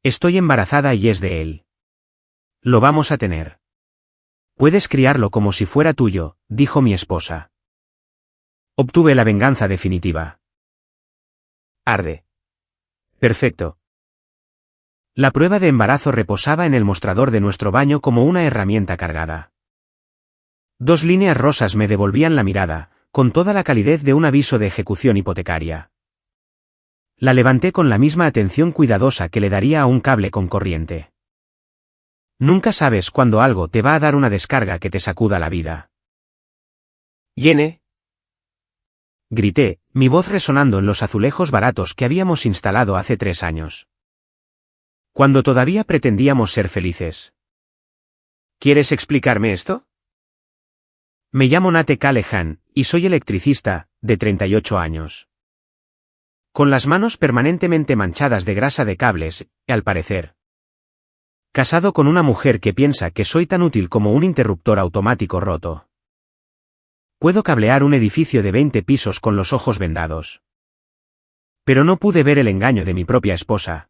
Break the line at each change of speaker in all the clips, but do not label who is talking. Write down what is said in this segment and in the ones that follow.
Estoy embarazada y es de él. Lo vamos a tener. Puedes criarlo como si fuera tuyo, dijo mi esposa. Obtuve la venganza definitiva. Arde. Perfecto. La prueba de embarazo reposaba en el mostrador de nuestro baño como una herramienta cargada. 2 líneas rosas me devolvían la mirada, con toda la calidez de un aviso de ejecución hipotecaria. La levanté con la misma atención cuidadosa que le daría a un cable con corriente. Nunca sabes cuándo algo te va a dar una descarga que te sacuda la vida. «Yene», grité, mi voz resonando en los azulejos baratos que habíamos instalado hace 3 años. Cuando todavía pretendíamos ser felices. ¿Quieres explicarme esto? Me llamo Nate Callahan, y soy electricista, de 38 años. Con las manos permanentemente manchadas de grasa de cables, al parecer. Casado con una mujer que piensa que soy tan útil como un interruptor automático roto. Puedo cablear un edificio de 20 pisos con los ojos vendados. Pero no pude ver el engaño de mi propia esposa.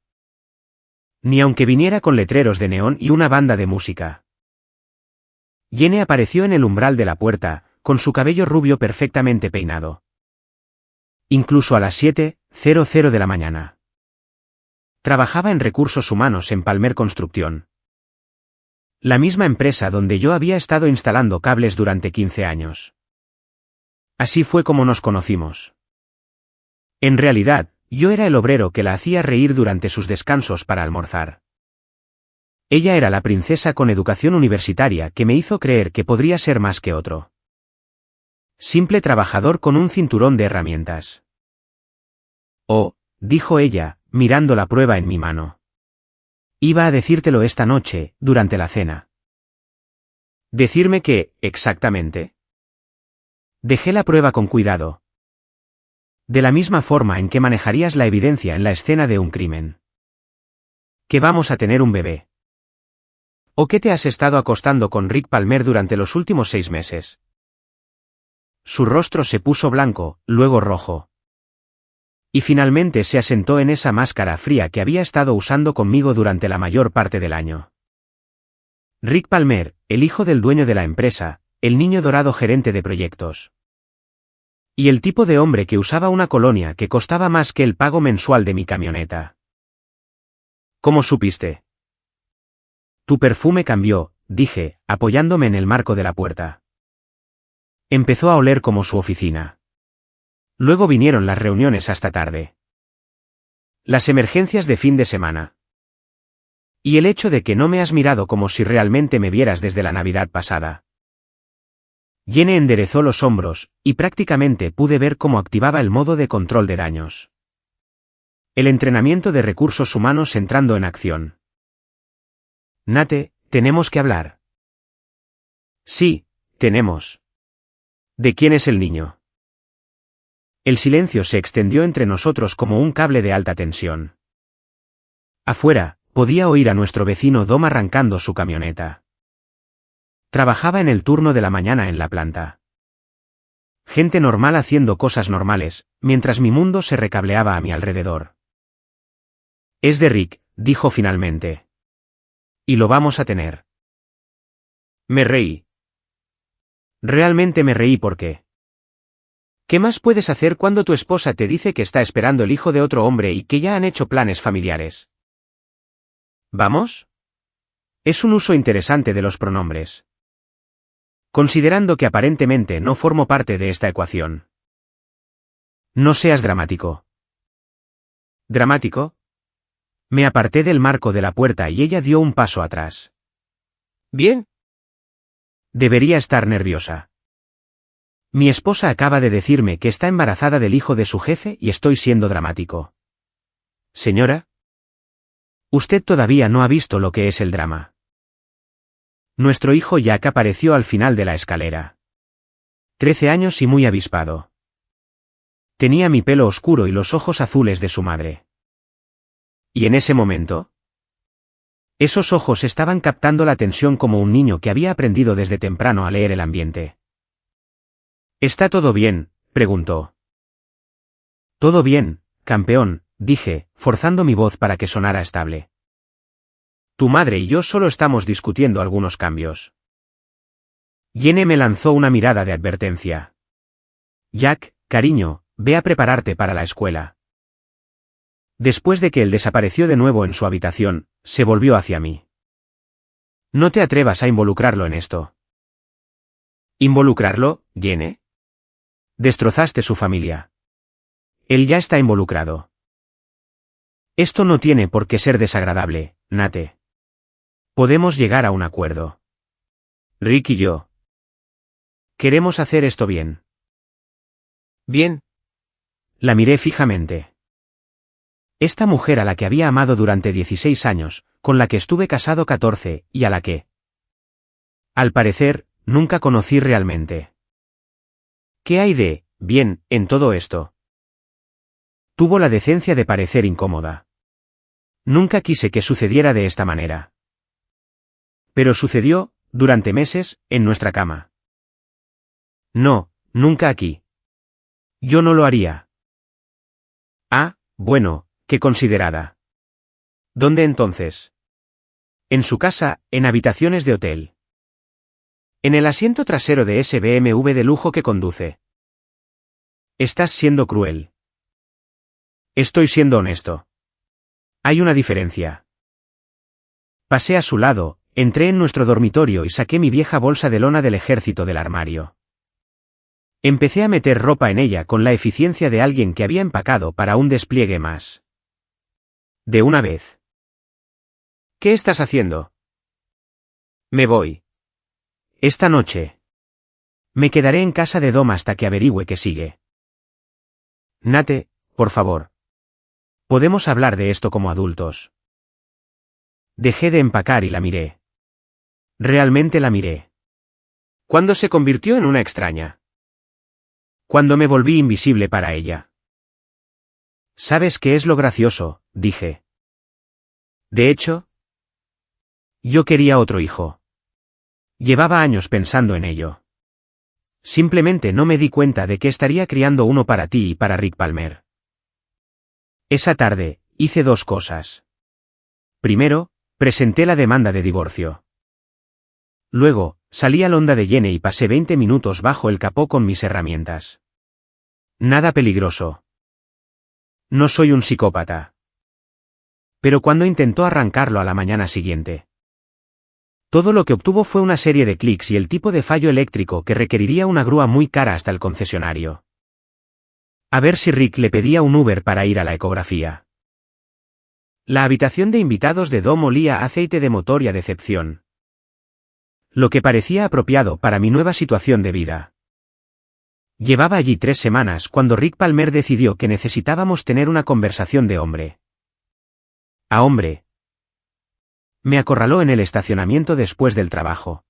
Ni aunque viniera con letreros de neón y una banda de música. Yene apareció en el umbral de la puerta, con su cabello rubio perfectamente peinado. Incluso a las 7:00 de la mañana. Trabajaba en recursos humanos en Palmer Construcción. La misma empresa donde yo había estado instalando cables durante 15 años. Así fue como nos conocimos. En realidad, yo era el obrero que la hacía reír durante sus descansos para almorzar. Ella era la princesa con educación universitaria que me hizo creer que podría ser más que otro. Simple trabajador con un cinturón de herramientas. Oh, dijo ella, mirando la prueba en mi mano. Iba a decírtelo esta noche, durante la cena. ¿Decirme qué, exactamente? Dejé la prueba con cuidado. De la misma forma en que manejarías la evidencia en la escena de un crimen. Que vamos a tener un bebé. ¿O qué te has estado acostando con Rick Palmer durante los últimos 6 meses? Su rostro se puso blanco, luego rojo. Y finalmente se asentó en esa máscara fría que había estado usando conmigo durante la mayor parte del año. Rick Palmer, el hijo del dueño de la empresa, el niño dorado gerente de proyectos. Y el tipo de hombre que usaba una colonia que costaba más que el pago mensual de mi camioneta. ¿Cómo supiste? Tu perfume cambió, dije, apoyándome en el marco de la puerta. Empezó a oler como su oficina. Luego vinieron las reuniones hasta tarde. Las emergencias de fin de semana. Y el hecho de que no me has mirado como si realmente me vieras desde la Navidad pasada. Yene enderezó los hombros, y prácticamente pude ver cómo activaba el modo de control de daños. El entrenamiento de recursos humanos entrando en acción. Nate, tenemos que hablar. Sí, tenemos. ¿De quién es el niño? El silencio se extendió entre nosotros como un cable de alta tensión. Afuera, podía oír a nuestro vecino Dom arrancando su camioneta. Trabajaba en el turno de la mañana en la planta. Gente normal haciendo cosas normales, mientras mi mundo se recableaba a mi alrededor. Es de Rick, dijo finalmente. Y lo vamos a tener. Me reí. Realmente me reí porque... ¿Qué más puedes hacer cuando tu esposa te dice que está esperando el hijo de otro hombre y que ya han hecho planes familiares? ¿Vamos? Es un uso interesante de los pronombres. Considerando que aparentemente no formo parte de esta ecuación. No seas dramático. ¿Dramático? Me aparté del marco de la puerta y ella dio un paso atrás. ¿Bien? Debería estar nerviosa. Mi esposa acaba de decirme que está embarazada del hijo de su jefe y estoy siendo dramático. Señora, usted todavía no ha visto lo que es el drama. Nuestro hijo Jack apareció al final de la escalera. 13 años y muy avispado. Tenía mi pelo oscuro y los ojos azules de su madre. Y en ese momento, esos ojos estaban captando la tensión como un niño que había aprendido desde temprano a leer el ambiente. ¿Está todo bien?, preguntó. Todo bien, campeón, dije, forzando mi voz para que sonara estable. Tu madre y yo solo estamos discutiendo algunos cambios. Jenny me lanzó una mirada de advertencia. Jack, cariño, ve a prepararte para la escuela. Después de que él desapareció de nuevo en su habitación, se volvió hacia mí. No te atrevas a involucrarlo en esto. ¿Involucrarlo, Jenny? Destrozaste su familia. Él ya está involucrado. Esto no tiene por qué ser desagradable, Nate. Podemos llegar a un acuerdo. Rick y yo. Queremos hacer esto bien. Bien. La miré fijamente. Esta mujer a la que había amado durante 16 años, con la que estuve casado 14, y a la que, al parecer, nunca conocí realmente. ¿Qué hay de bien en todo esto? Tuvo la decencia de parecer incómoda. Nunca quise que sucediera de esta manera. Pero sucedió, durante meses, en nuestra cama. No, nunca aquí. Yo no lo haría. Ah, bueno, qué considerada. ¿Dónde entonces? En su casa, en habitaciones de hotel. En el asiento trasero de ese BMW de lujo que conduce. Estás siendo cruel. Estoy siendo honesto. Hay una diferencia. Pasé a su lado, entré en nuestro dormitorio y saqué mi vieja bolsa de lona del ejército del armario. Empecé a meter ropa en ella con la eficiencia de alguien que había empacado para un despliegue más. De una vez. ¿Qué estás haciendo? Me voy. Esta noche. Me quedaré en casa de Dom hasta que averigüe qué sigue. Nate, por favor. Podemos hablar de esto como adultos. Dejé de empacar y la miré. Realmente la miré. ¿Cuándo se convirtió en una extraña? Cuando me volví invisible para ella. ¿Sabes qué es lo gracioso?, dije. De hecho, yo quería otro hijo. Llevaba años pensando en ello. Simplemente no me di cuenta de que estaría criando uno para ti y para Rick Palmer. Esa tarde, hice dos cosas. Primero, presenté la demanda de divorcio. Luego, salí al Honda de Jenny y pasé 20 minutos bajo el capó con mis herramientas. Nada peligroso. No soy un psicópata. Pero cuando intentó arrancarlo a la mañana siguiente, todo lo que obtuvo fue una serie de clics y el tipo de fallo eléctrico que requeriría una grúa muy cara hasta el concesionario. A ver si Rick le pedía un Uber para ir a la ecografía. La habitación de invitados de Dom olía a aceite de motor y a decepción. Lo que parecía apropiado para mi nueva situación de vida. Llevaba allí 3 semanas cuando Rick Palmer decidió que necesitábamos tener una conversación de hombre a hombre. Me acorraló en el estacionamiento después del trabajo.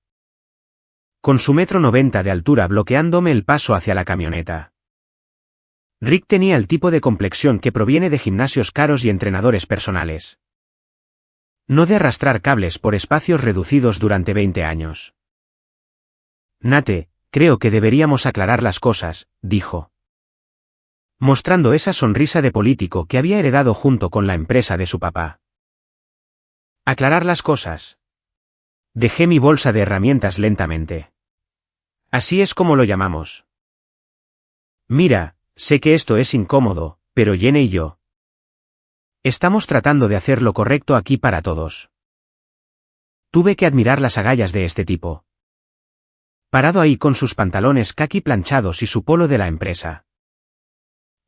Con su 1,90 m de altura bloqueándome el paso hacia la camioneta. Rick tenía el tipo de complexión que proviene de gimnasios caros y entrenadores personales. No de arrastrar cables por espacios reducidos durante 20 años. Nate, creo que deberíamos aclarar las cosas, dijo. Mostrando esa sonrisa de político que había heredado junto con la empresa de su papá. Aclarar las cosas. Dejé mi bolsa de herramientas lentamente. Así es como lo llamamos. Mira, sé que esto es incómodo, pero Jenny y yo estamos tratando de hacer lo correcto aquí para todos. Tuve que admirar las agallas de este tipo. Parado ahí con sus pantalones caqui planchados y su polo de la empresa.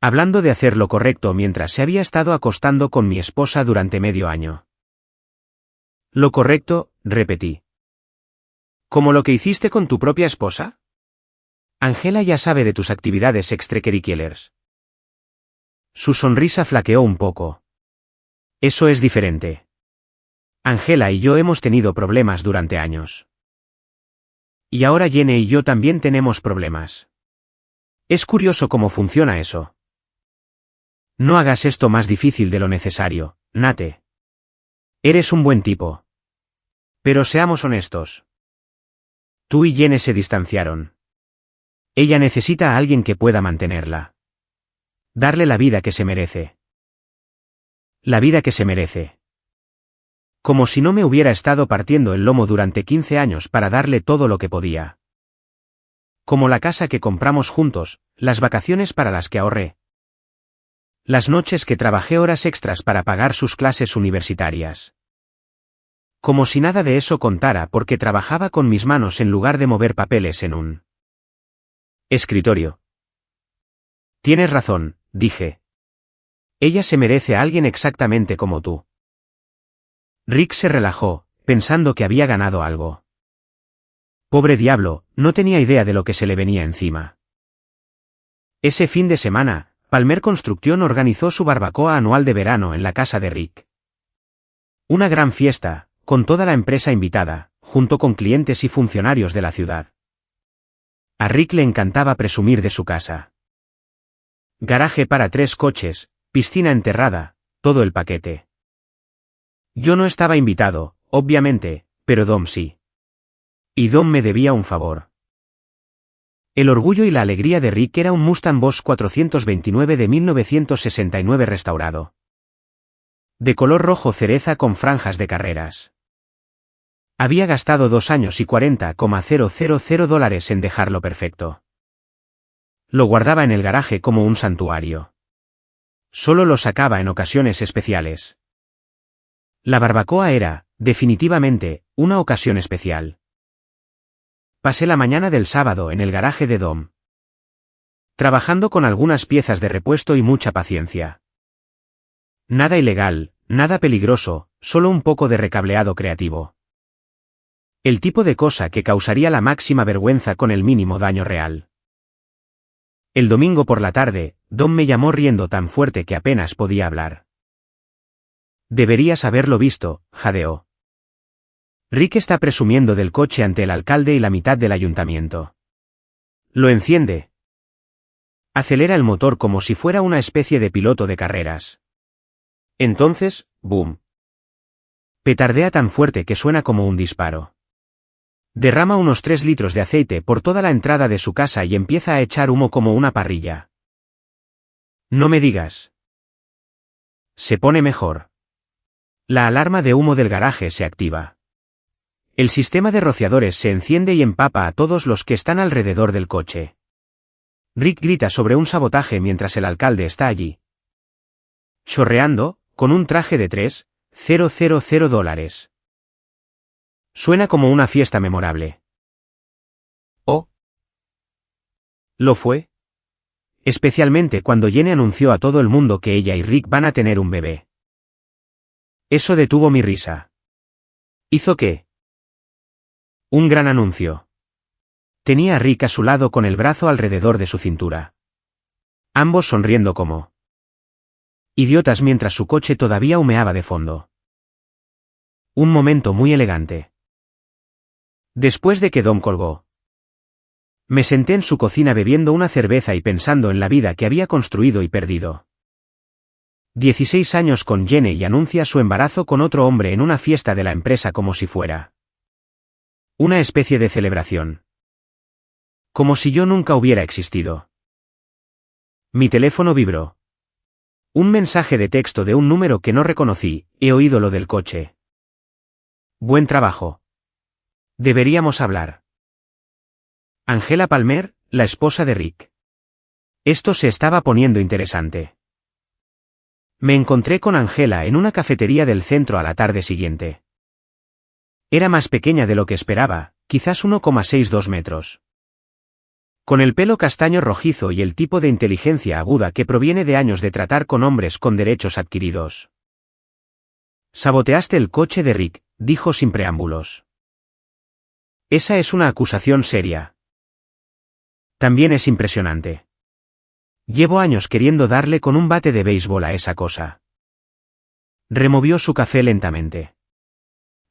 Hablando de hacer lo correcto mientras se había estado acostando con mi esposa durante medio año. Lo correcto, repetí. ¿Como lo que hiciste con tu propia esposa? Angela ya sabe de tus actividades extracurriculares. Su sonrisa flaqueó un poco. Eso es diferente. Angela y yo hemos tenido problemas durante años. Y ahora Jenny y yo también tenemos problemas. Es curioso cómo funciona eso. No hagas esto más difícil de lo necesario, Nate. Eres un buen tipo. Pero seamos honestos. Tú y Jenny se distanciaron. Ella necesita a alguien que pueda mantenerla. Darle la vida que se merece. La vida que se merece. Como si no me hubiera estado partiendo el lomo durante 15 años para darle todo lo que podía. Como la casa que compramos juntos, las vacaciones para las que ahorré. Las noches que trabajé horas extras para pagar sus clases universitarias. Como si nada de eso contara porque trabajaba con mis manos en lugar de mover papeles en un escritorio. Tienes razón, dije. Ella se merece a alguien exactamente como tú. Rick se relajó, pensando que había ganado algo. Pobre diablo, no tenía idea de lo que se le venía encima. Ese fin de semana, Palmer Construction organizó su barbacoa anual de verano en la casa de Rick. Una gran fiesta, con toda la empresa invitada, junto con clientes y funcionarios de la ciudad. A Rick le encantaba presumir de su casa. Garaje para 3 coches, piscina enterrada, todo el paquete. Yo no estaba invitado, obviamente, pero Dom sí. Y Dom me debía un favor. El orgullo y la alegría de Rick era un Mustang Boss 429 de 1969 restaurado. De color rojo cereza con franjas de carreras. Había gastado 2 años y $40,000 en dejarlo perfecto. Lo guardaba en el garaje como un santuario. Solo lo sacaba en ocasiones especiales. La barbacoa era, definitivamente, una ocasión especial. Pasé la mañana del sábado en el garaje de Dom. Trabajando con algunas piezas de repuesto y mucha paciencia. Nada ilegal, nada peligroso, solo un poco de recableado creativo. El tipo de cosa que causaría la máxima vergüenza con el mínimo daño real. El domingo por la tarde, Dom me llamó riendo tan fuerte que apenas podía hablar. Deberías haberlo visto, jadeó. Rick está presumiendo del coche ante el alcalde y la mitad del ayuntamiento. Lo enciende. Acelera el motor como si fuera una especie de piloto de carreras. Entonces, ¡boom! Petardea tan fuerte que suena como un disparo. Derrama unos 3 litros de aceite por toda la entrada de su casa y empieza a echar humo como una parrilla. No me digas. Se pone mejor. La alarma de humo del garaje se activa. El sistema de rociadores se enciende y empapa a todos los que están alrededor del coche. Rick grita sobre un sabotaje mientras el alcalde está allí. Chorreando, con un traje de $3,000. Suena como una fiesta memorable. ¿Oh? ¿Lo fue? Especialmente cuando Jenny anunció a todo el mundo que ella y Rick van a tener un bebé. Eso detuvo mi risa. ¿Hizo qué? Un gran anuncio. Tenía a Rick a su lado con el brazo alrededor de su cintura. Ambos sonriendo como idiotas mientras su coche todavía humeaba de fondo. Un momento muy elegante. Después de que Dom colgó. Me senté en su cocina bebiendo una cerveza y pensando en la vida que había construido y perdido. 16 años con Jenny y anuncia su embarazo con otro hombre en una fiesta de la empresa como si fuera una especie de celebración. Como si yo nunca hubiera existido. Mi teléfono vibró. Un mensaje de texto de un número que no reconocí, he oído lo del coche. Buen trabajo. Deberíamos hablar. Angela Palmer, la esposa de Rick. Esto se estaba poniendo interesante. Me encontré con Angela en una cafetería del centro a la tarde siguiente. Era más pequeña de lo que esperaba, quizás 1,62 metros. Con el pelo castaño rojizo y el tipo de inteligencia aguda que proviene de años de tratar con hombres con derechos adquiridos. Saboteaste el coche de Rick, dijo sin preámbulos. Esa es una acusación seria. También es impresionante. Llevo años queriendo darle con un bate de béisbol a esa cosa. Removió su café lentamente.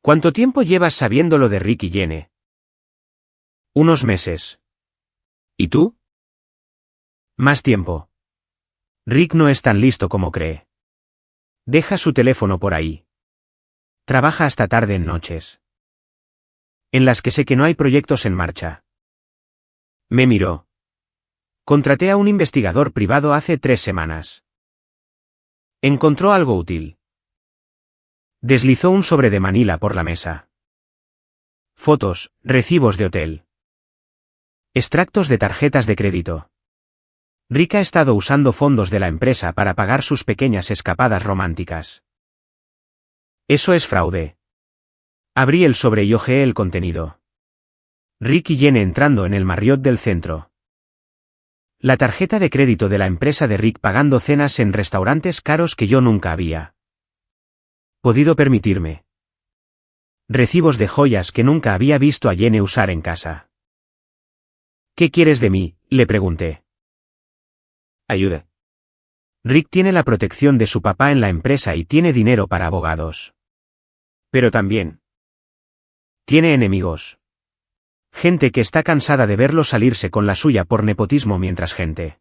¿Cuánto tiempo llevas sabiendo lo de Rick y Jenny? Unos meses. ¿Y tú? Más tiempo. Rick no es tan listo como cree. Deja su teléfono por ahí. Trabaja hasta tarde en noches. En las que sé que no hay proyectos en marcha. Me miró. Contraté a un investigador privado hace 3 semanas. ¿Encontró algo útil? Deslizó un sobre de Manila por la mesa. Fotos, recibos de hotel. Extractos de tarjetas de crédito. Rick ha estado usando fondos de la empresa para pagar sus pequeñas escapadas románticas. Eso es fraude. Abrí el sobre y hojeé el contenido. Rick y Jenny entrando en el Marriott del centro. La tarjeta de crédito de la empresa de Rick pagando cenas en restaurantes caros que yo nunca había podido permitirme. Recibos de joyas que nunca había visto a Jenny usar en casa. ¿Qué quieres de mí?, le pregunté. Ayuda. Rick tiene la protección de su papá en la empresa y tiene dinero para abogados. Pero también tiene enemigos. Gente que está cansada de verlo salirse con la suya por nepotismo mientras gente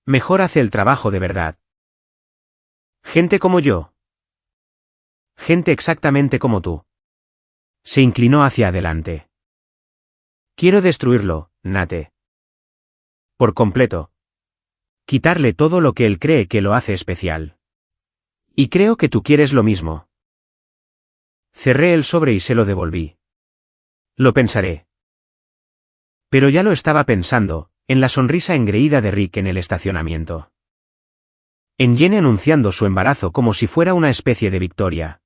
mejor hace el trabajo de verdad. Gente como yo. Gente exactamente como tú. Se inclinó hacia adelante. Quiero destruirlo, Nate. Por completo. Quitarle todo lo que él cree que lo hace especial. Y creo que tú quieres lo mismo. Cerré el sobre y se lo devolví. Lo pensaré. Pero ya lo estaba pensando, en la sonrisa engreída de Rick en el estacionamiento. En Jenny anunciando su embarazo como si fuera una especie de victoria.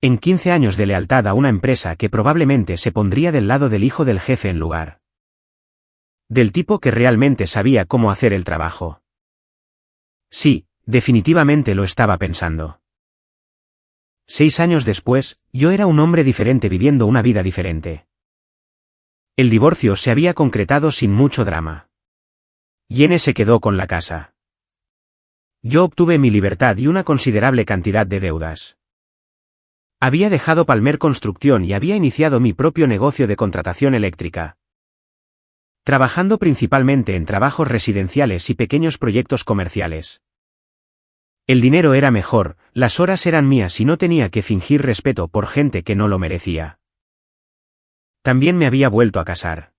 En 15 años de lealtad a una empresa que probablemente se pondría del lado del hijo del jefe en lugar del tipo que realmente sabía cómo hacer el trabajo. Sí, definitivamente lo estaba pensando. 6 años después, yo era un hombre diferente viviendo una vida diferente. El divorcio se había concretado sin mucho drama. Jenny se quedó con la casa. Yo obtuve mi libertad y una considerable cantidad de deudas. Había dejado Palmer Construcción y había iniciado mi propio negocio de contratación eléctrica. Trabajando principalmente en trabajos residenciales y pequeños proyectos comerciales. El dinero era mejor, las horas eran mías y no tenía que fingir respeto por gente que no lo merecía. También me había vuelto a casar.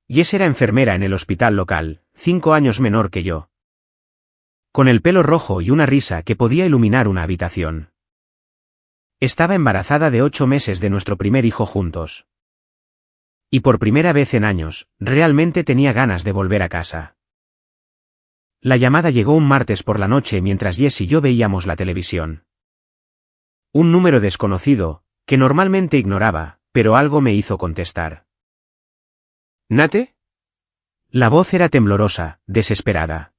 Jess era enfermera en el hospital local, 5 años menor que yo. Con el pelo rojo y una risa que podía iluminar una habitación. Estaba embarazada de 8 meses de nuestro primer hijo juntos. Y por primera vez en años, realmente tenía ganas de volver a casa. La llamada llegó un martes por la noche mientras Jess y yo veíamos la televisión. Un número desconocido, que normalmente ignoraba, pero algo me hizo contestar. ¿Nate? La voz era temblorosa, desesperada.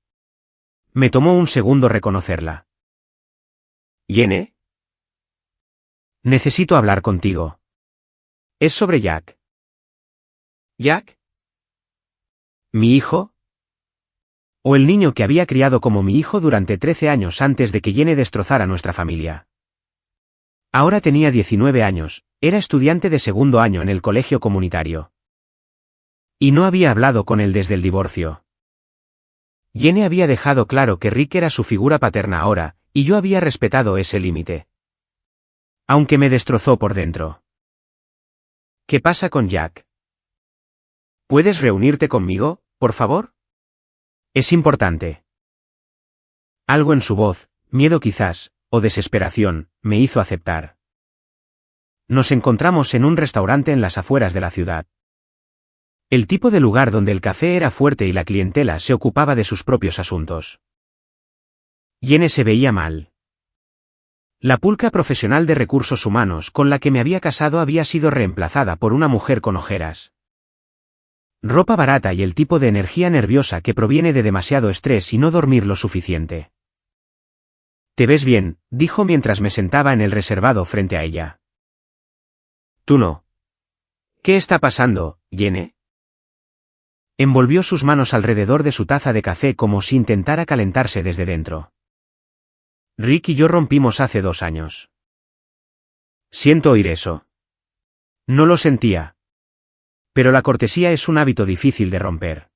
Me tomó un segundo reconocerla. ¿Jenny? Necesito hablar contigo. Es sobre Jack. ¿Jack? ¿Mi hijo? ¿O el niño que había criado como mi hijo durante 13 años antes de que Jenny destrozara nuestra familia? Ahora tenía 19 años, era estudiante de segundo año en el colegio comunitario. Y no había hablado con él desde el divorcio. Jenny había dejado claro que Rick era su figura paterna ahora, y yo había respetado ese límite. Aunque me destrozó por dentro. ¿Qué pasa con Jack? ¿Puedes reunirte conmigo, por favor? Es importante. Algo en su voz, miedo quizás, o desesperación, me hizo aceptar. Nos encontramos en un restaurante en las afueras de la ciudad. El tipo de lugar donde el café era fuerte y la clientela se ocupaba de sus propios asuntos. Jenny se veía mal. La pulca profesional de recursos humanos con la que me había casado había sido reemplazada por una mujer con ojeras. Ropa barata y el tipo de energía nerviosa que proviene de demasiado estrés y no dormir lo suficiente. «Te ves bien», dijo mientras me sentaba en el reservado frente a ella. «Tú no». «¿Qué está pasando, Jenny?» Envolvió sus manos alrededor de su taza de café como si intentara calentarse desde dentro. «Rick y yo rompimos hace 2 años». «Siento oír eso». No lo sentía. Pero la cortesía es un hábito difícil de romper.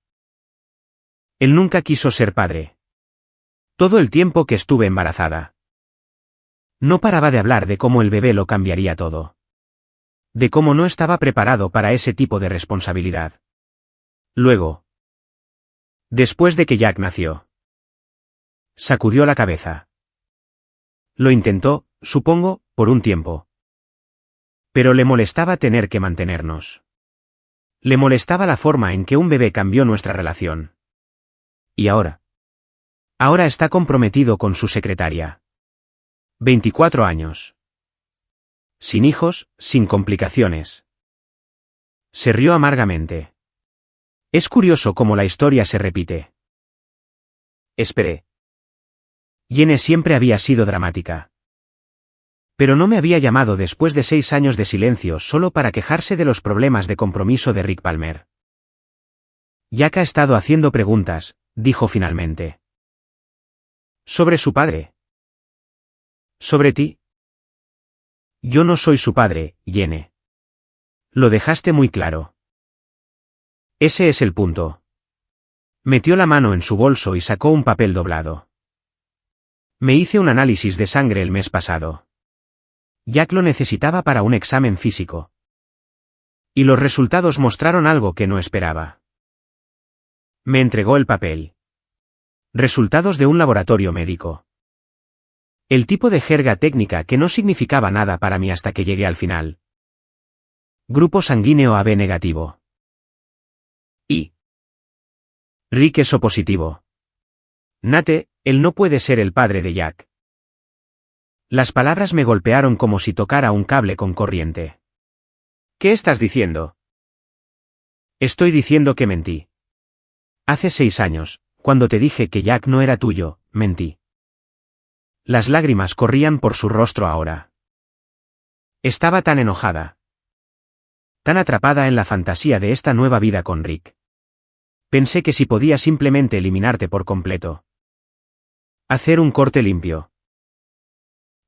Él nunca quiso ser padre. Todo el tiempo que estuve embarazada. No paraba de hablar de cómo el bebé lo cambiaría todo. De cómo no estaba preparado para ese tipo de responsabilidad. Luego. Después de que Jack nació. Sacudió la cabeza. Lo intentó, supongo, por un tiempo. Pero le molestaba tener que mantenernos. Le molestaba la forma en que un bebé cambió nuestra relación. ¿Y ahora? Ahora está comprometido con su secretaria. 24 años. Sin hijos, sin complicaciones. Se rió amargamente. Es curioso cómo la historia se repite. Esperé. Jene siempre había sido dramática. Pero no me había llamado después de 6 años de silencio solo para quejarse de los problemas de compromiso de Rick Palmer. Jack ha estado haciendo preguntas, dijo finalmente. ¿Sobre su padre? ¿Sobre ti? Yo no soy su padre, Jene. Lo dejaste muy claro. Ese es el punto. Metió la mano en su bolso y sacó un papel doblado. Me hice un análisis de sangre el mes pasado. Jack lo necesitaba para un examen físico. Y los resultados mostraron algo que no esperaba. Me entregó el papel. Resultados de un laboratorio médico. El tipo de jerga técnica que no significaba nada para mí hasta que llegué al final. Grupo sanguíneo AB negativo. Y Rick es O positivo. Nate, él no puede ser el padre de Jack. Las palabras me golpearon como si tocara un cable con corriente. ¿Qué estás diciendo? Estoy diciendo que mentí. Hace 6 años, cuando te dije que Jack no era tuyo, mentí. Las lágrimas corrían por su rostro ahora. Estaba tan enojada. Tan atrapada en la fantasía de esta nueva vida con Rick. Pensé que si podía simplemente eliminarte por completo. Hacer un corte limpio.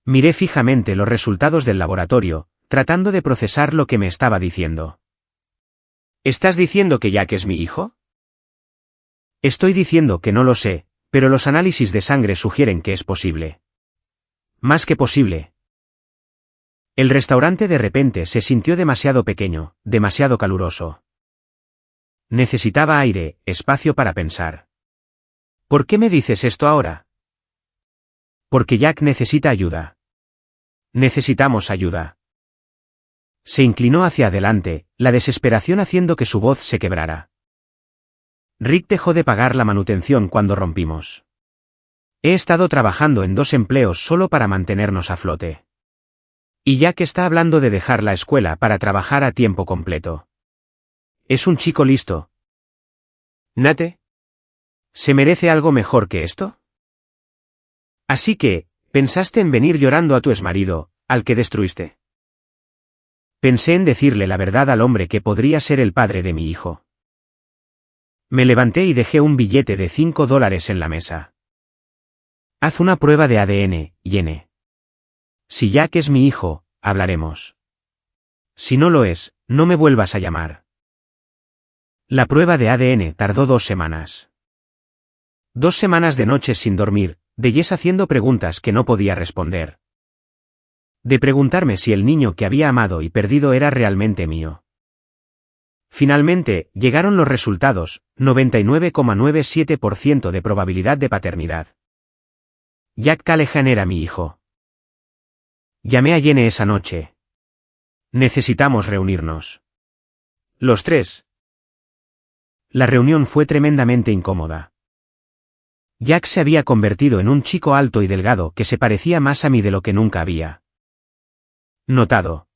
Miré fijamente los resultados del laboratorio, tratando de procesar lo que me estaba diciendo. ¿Estás diciendo que Jack es mi hijo? Estoy diciendo que no lo sé, pero los análisis de sangre sugieren que es posible. Más que posible. El restaurante de repente se sintió demasiado pequeño, demasiado caluroso. Necesitaba aire, espacio para pensar. ¿Por qué me dices esto ahora? Porque Jack necesita ayuda. Necesitamos ayuda. Se inclinó hacia adelante, la desesperación haciendo que su voz se quebrara. Rick dejó de pagar la manutención cuando rompimos. He estado trabajando en 2 empleos solo para mantenernos a flote. Y Jack está hablando de dejar la escuela para trabajar a tiempo completo. Es un chico listo. Nate, ¿se merece algo mejor que esto? Así que, ¿pensaste en venir llorando a tu exmarido, al que destruiste? Pensé en decirle la verdad al hombre que podría ser el padre de mi hijo. Me levanté y dejé un billete de $5 en la mesa. Haz una prueba de ADN, Jene. Si Jack es mi hijo, hablaremos. Si no lo es, no me vuelvas a llamar. La prueba de ADN tardó 2 semanas. 2 semanas de noches sin dormir, de Jess haciendo preguntas que no podía responder. De preguntarme si el niño que había amado y perdido era realmente mío. Finalmente, llegaron los resultados, 99,97% de probabilidad de paternidad. Jack Callahan era mi hijo. Llamé a Jene esa noche. Necesitamos reunirnos. Los 3. La reunión fue tremendamente incómoda. Jack se había convertido en un chico alto y delgado que se parecía más a mí de lo que nunca había notado.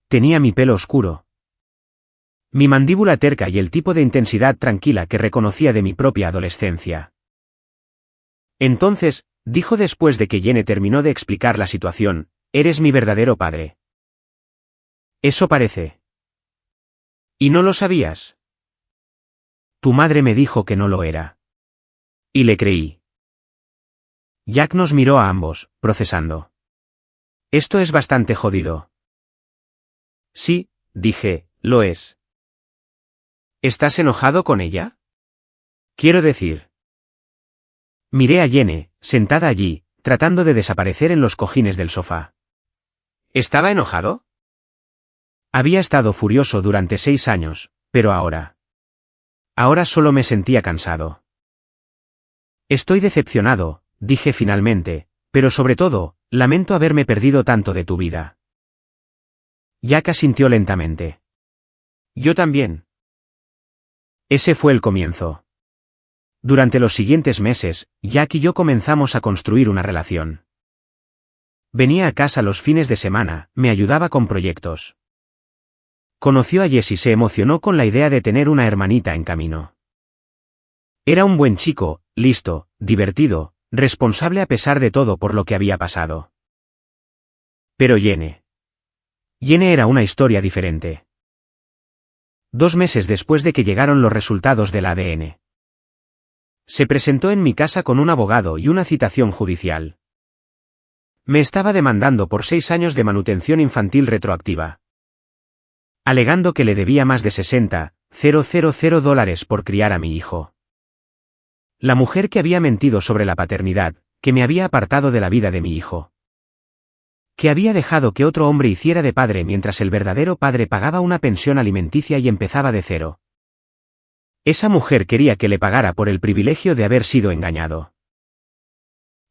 Tenía mi pelo oscuro. Mi mandíbula terca y el tipo de intensidad tranquila que reconocía de mi propia adolescencia. Entonces, dijo después de que Jene terminó de explicar la situación, eres mi verdadero padre. Eso parece. ¿Y no lo sabías? Tu madre me dijo que no lo era. Y le creí. Jack nos miró a ambos, procesando. Esto es bastante jodido. Sí, dije, lo es. ¿Estás enojado con ella? Quiero decir. Miré a Jene, sentada allí, tratando de desaparecer en los cojines del sofá. ¿Estaba enojado? Había estado furioso durante 6 años, pero ahora. Ahora solo me sentía cansado. Estoy decepcionado, dije finalmente, Pero sobre todo, lamento haberme perdido tanto de tu vida. Jack asintió lentamente. Yo también. Ese fue el comienzo. Durante los siguientes meses, Jack y yo comenzamos a construir una relación. Venía a casa los fines de semana, me ayudaba con proyectos. Conoció a Jess y se emocionó con la idea de tener una hermanita en camino. Era un buen chico, listo, divertido, responsable a pesar de todo por lo que había pasado. Pero Jenny era una historia diferente. 2 meses después de que llegaron los resultados del ADN. Se presentó en mi casa con un abogado y una citación judicial. Me estaba demandando por 6 años de manutención infantil retroactiva. Alegando que le debía más de $60,000 por criar a mi hijo. La mujer que había mentido sobre la paternidad, que me había apartado de la vida de mi hijo. Que había dejado que otro hombre hiciera de padre mientras el verdadero padre pagaba una pensión alimenticia y empezaba de cero. Esa mujer quería que le pagara por el privilegio de haber sido engañado.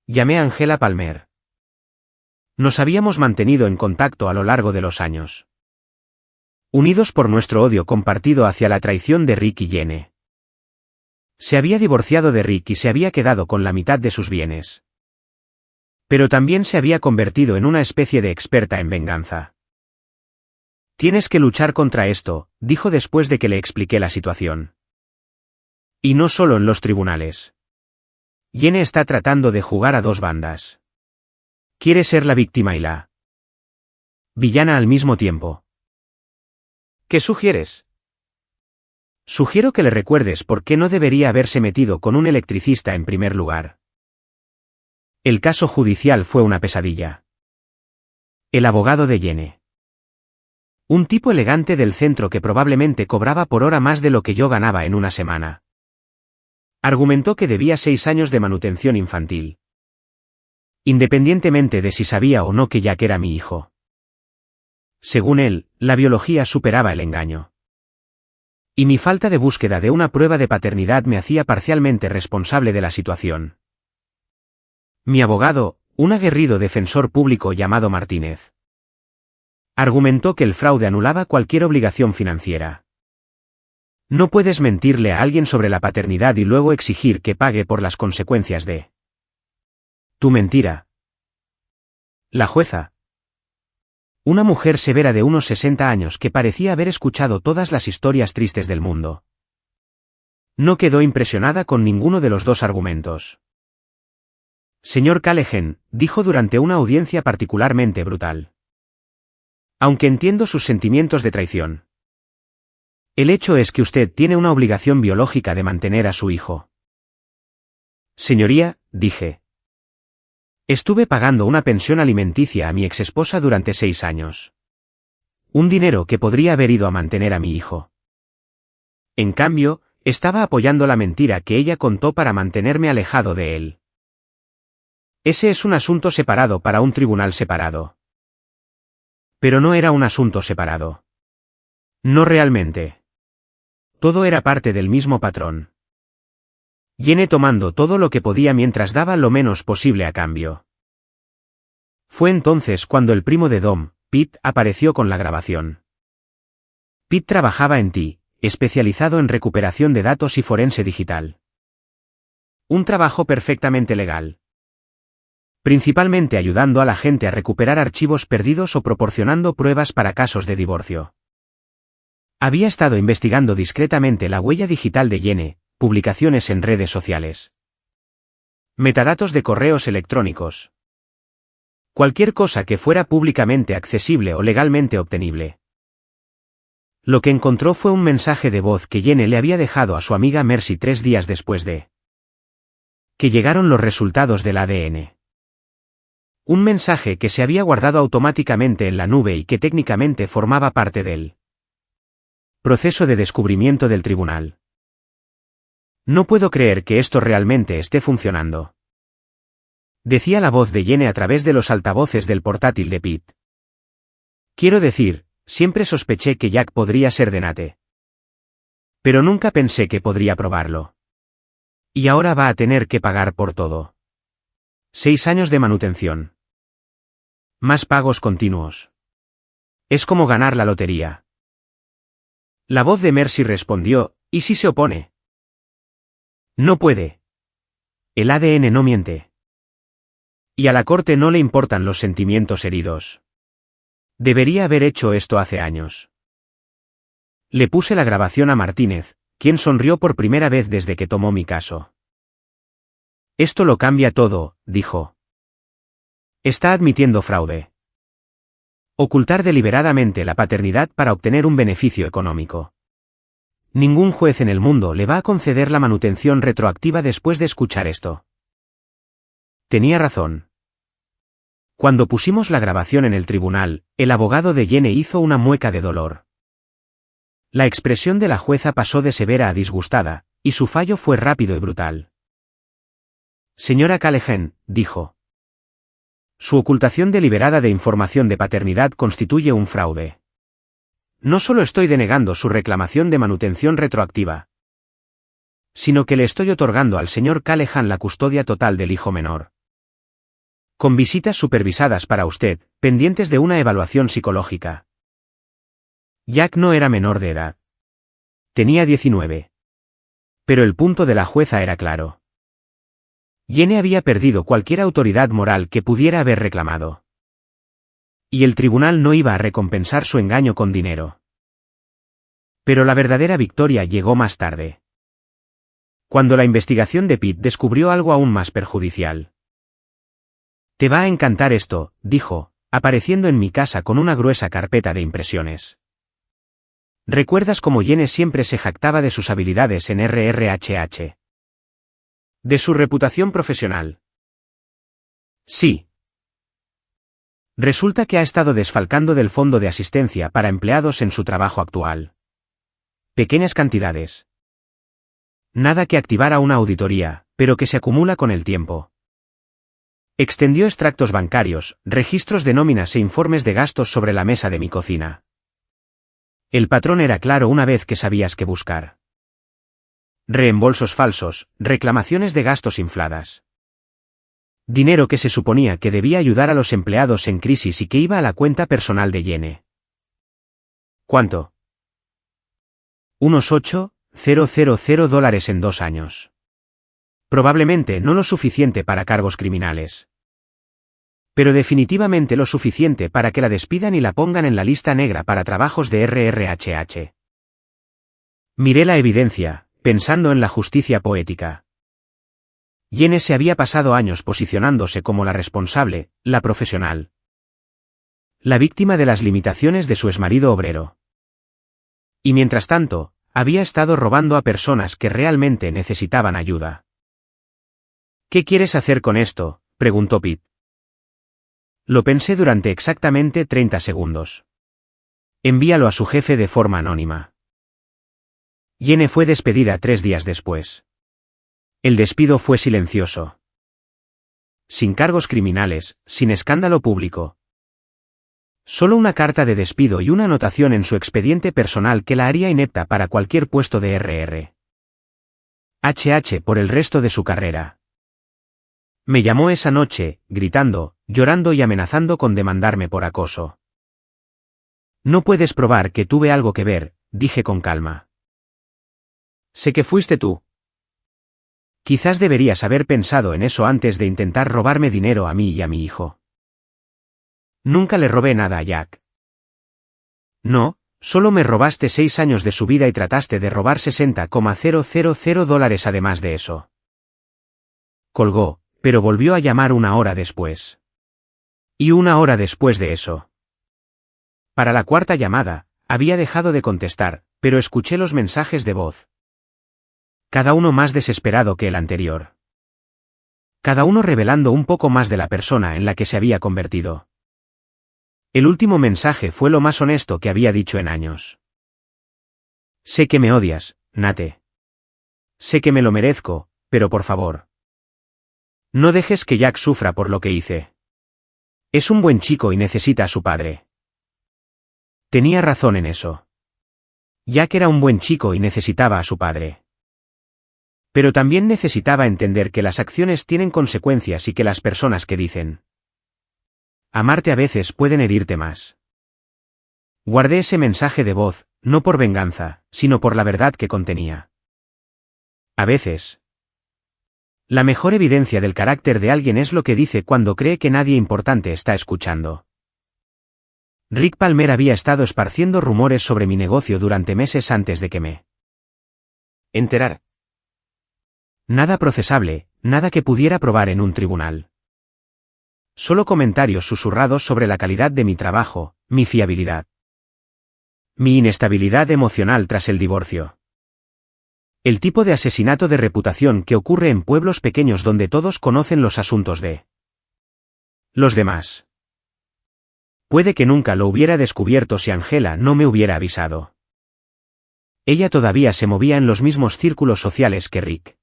Llamé a Angela Palmer. Nos habíamos mantenido en contacto a lo largo de los años. Unidos por nuestro odio compartido hacia la traición de Rick y Jenny. Se había divorciado de Rick y se había quedado con la mitad de sus bienes. Pero también se había convertido en una especie de experta en venganza. Tienes que luchar contra esto, dijo después de que le expliqué la situación. Y no solo en los tribunales. Jenny está tratando de jugar a 2 bandas. Quiere ser la víctima y la villana al mismo tiempo. ¿Qué sugieres? Sugiero que le recuerdes por qué no debería haberse metido con un electricista en primer lugar. El caso judicial fue una pesadilla. El abogado de Jenny. Un tipo elegante del centro que probablemente cobraba por hora más de lo que yo ganaba en una semana. Argumentó que debía 6 años de manutención infantil. Independientemente de si sabía o no que Jack era mi hijo. Según él, la biología superaba el engaño. Y mi falta de búsqueda de una prueba de paternidad me hacía parcialmente responsable de la situación. Mi abogado, un aguerrido defensor público llamado Martínez, argumentó que el fraude anulaba cualquier obligación financiera. No puedes mentirle a alguien sobre la paternidad y luego exigir que pague por las consecuencias de tu mentira. La jueza. Una mujer severa de unos 60 años que parecía haber escuchado todas las historias tristes del mundo. No quedó impresionada con ninguno de los 2 argumentos. Señor Callahan, dijo durante una audiencia particularmente brutal. Aunque entiendo sus sentimientos de traición. El hecho es que usted tiene una obligación biológica de mantener a su hijo. Señoría, dije. Estuve pagando una pensión alimenticia a mi exesposa durante 6 años. Un dinero que podría haber ido a mantener a mi hijo. En cambio, estaba apoyando la mentira que ella contó para mantenerme alejado de él. Ese es un asunto separado para un tribunal separado. Pero no era un asunto separado. No realmente. Todo era parte del mismo patrón. Jenny tomando todo lo que podía mientras daba lo menos posible a cambio. Fue entonces cuando el primo de Dom, Pete, apareció con la grabación. Pete trabajaba en TI, especializado en recuperación de datos y forense digital. Un trabajo perfectamente legal. Principalmente ayudando a la gente a recuperar archivos perdidos o proporcionando pruebas para casos de divorcio. Había estado investigando discretamente la huella digital de Jenny, publicaciones en redes sociales. Metadatos de correos electrónicos. Cualquier cosa que fuera públicamente accesible o legalmente obtenible. Lo que encontró fue un mensaje de voz que Jenny le había dejado a su amiga Mercy 3 días después de que llegaron los resultados del ADN. Un mensaje que se había guardado automáticamente en la nube y que técnicamente formaba parte del proceso de descubrimiento del tribunal. No puedo creer que esto realmente esté funcionando. Decía la voz de Jenny a través de los altavoces del portátil de Pete. Quiero decir, siempre sospeché que Jack podría ser de Nate. Pero nunca pensé que podría probarlo. Y ahora va a tener que pagar por todo. 6 años de manutención. Más pagos continuos. Es como ganar la lotería. La voz de Mercy respondió, ¿y si se opone? No puede. El ADN no miente. Y a la corte no le importan los sentimientos heridos. Debería haber hecho esto hace años. Le puse la grabación a Martínez, quien sonrió por primera vez desde que tomó mi caso. Esto lo cambia todo, dijo. Está admitiendo fraude. Ocultar deliberadamente la paternidad para obtener un beneficio económico. Ningún juez en el mundo le va a conceder la manutención retroactiva después de escuchar esto. Tenía razón. Cuando pusimos la grabación en el tribunal, el abogado de Jenny hizo una mueca de dolor. La expresión de la jueza pasó de severa a disgustada, y su fallo fue rápido y brutal. Señora Callahan, dijo. Su ocultación deliberada de información de paternidad constituye un fraude. No solo estoy denegando su reclamación de manutención retroactiva, sino que le estoy otorgando al señor Callahan la custodia total del hijo menor. Con visitas supervisadas para usted, pendientes de una evaluación psicológica. Jack no era menor de edad. Tenía 19. Pero el punto de la jueza era claro. Jenny había perdido cualquier autoridad moral que pudiera haber reclamado. Y el tribunal no iba a recompensar su engaño con dinero. Pero la verdadera victoria llegó más tarde. Cuando la investigación de Pitt descubrió algo aún más perjudicial. Te va a encantar esto, dijo, apareciendo en mi casa con una gruesa carpeta de impresiones. ¿Recuerdas cómo Jenny siempre se jactaba de sus habilidades en RRHH? ¿De su reputación profesional? Sí. Resulta que ha estado desfalcando del fondo de asistencia para empleados en su trabajo actual. Pequeñas cantidades. Nada que activara una auditoría, pero que se acumula con el tiempo. Extendió extractos bancarios, registros de nóminas e informes de gastos sobre la mesa de mi cocina. El patrón era claro una vez que sabías qué buscar. Reembolsos falsos, reclamaciones de gastos infladas. Dinero que se suponía que debía ayudar a los empleados en crisis y que iba a la cuenta personal de Jenny. ¿Cuánto? Unos $8,000 en 2 años. Probablemente no lo suficiente para cargos criminales. Pero definitivamente lo suficiente para que la despidan y la pongan en la lista negra para trabajos de RRHH. Miré la evidencia, pensando en la justicia poética. Jenny se había pasado años posicionándose como la responsable, la profesional. La víctima de las limitaciones de su exmarido obrero. Y mientras tanto, había estado robando a personas que realmente necesitaban ayuda. ¿Qué quieres hacer con esto?, preguntó Pitt. Lo pensé durante exactamente 30 segundos. Envíalo a su jefe de forma anónima. Jenny fue despedida 3 días después. El despido fue silencioso. Sin cargos criminales, sin escándalo público. Solo una carta de despido y una anotación en su expediente personal que la haría inepta para cualquier puesto de RRHH por el resto de su carrera. Me llamó esa noche, gritando, llorando y amenazando con demandarme por acoso. No puedes probar que tuve algo que ver, dije con calma. Sé que fuiste tú. Quizás deberías haber pensado en eso antes de intentar robarme dinero a mí y a mi hijo. Nunca le robé nada a Jack. No, solo me robaste 6 años de su vida y trataste de robar $60,000 además de eso. Colgó, pero volvió a llamar 1 hora después. Y 1 hora después de eso. Para la 4ª llamada, había dejado de contestar, pero escuché los mensajes de voz. Cada uno más desesperado que el anterior. Cada uno revelando un poco más de la persona en la que se había convertido. El último mensaje fue lo más honesto que había dicho en años. Sé que me odias, Nate. Sé que me lo merezco, pero por favor. No dejes que Jack sufra por lo que hice. Es un buen chico y necesita a su padre. Tenía razón en eso. Jack era un buen chico y necesitaba a su padre. Pero también necesitaba entender que las acciones tienen consecuencias y que las personas que dicen amarte a veces pueden herirte más. Guardé ese mensaje de voz, no por venganza, sino por la verdad que contenía. A veces, la mejor evidencia del carácter de alguien es lo que dice cuando cree que nadie importante está escuchando. Rick Palmer había estado esparciendo rumores sobre mi negocio durante meses antes de que me enterara. Nada procesable, nada que pudiera probar en un tribunal. Solo comentarios susurrados sobre la calidad de mi trabajo, mi fiabilidad, mi inestabilidad emocional tras el divorcio. El tipo de asesinato de reputación que ocurre en pueblos pequeños donde todos conocen los asuntos de los demás. Puede que nunca lo hubiera descubierto si Angela no me hubiera avisado. Ella todavía se movía en los mismos círculos sociales que Rick.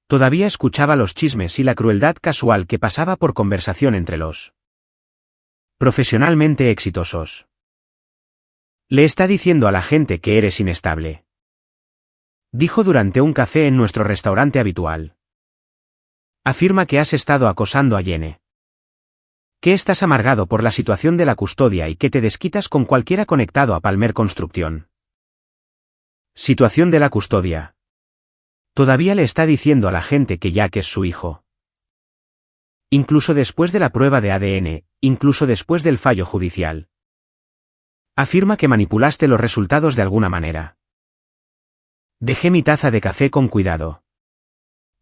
Todavía escuchaba los chismes y la crueldad casual que pasaba por conversación entre los profesionalmente exitosos. Le está diciendo a la gente que eres inestable, dijo durante un café en nuestro restaurante habitual. Afirma que has estado acosando a Jenny. Que estás amargado por la situación de la custodia y que te desquitas con cualquiera conectado a Palmer Construction. Situación de la custodia. Todavía le está diciendo a la gente que Jack es su hijo. Incluso después de la prueba de ADN, incluso después del fallo judicial. Afirma que manipulaste los resultados de alguna manera. Dejé mi taza de café con cuidado.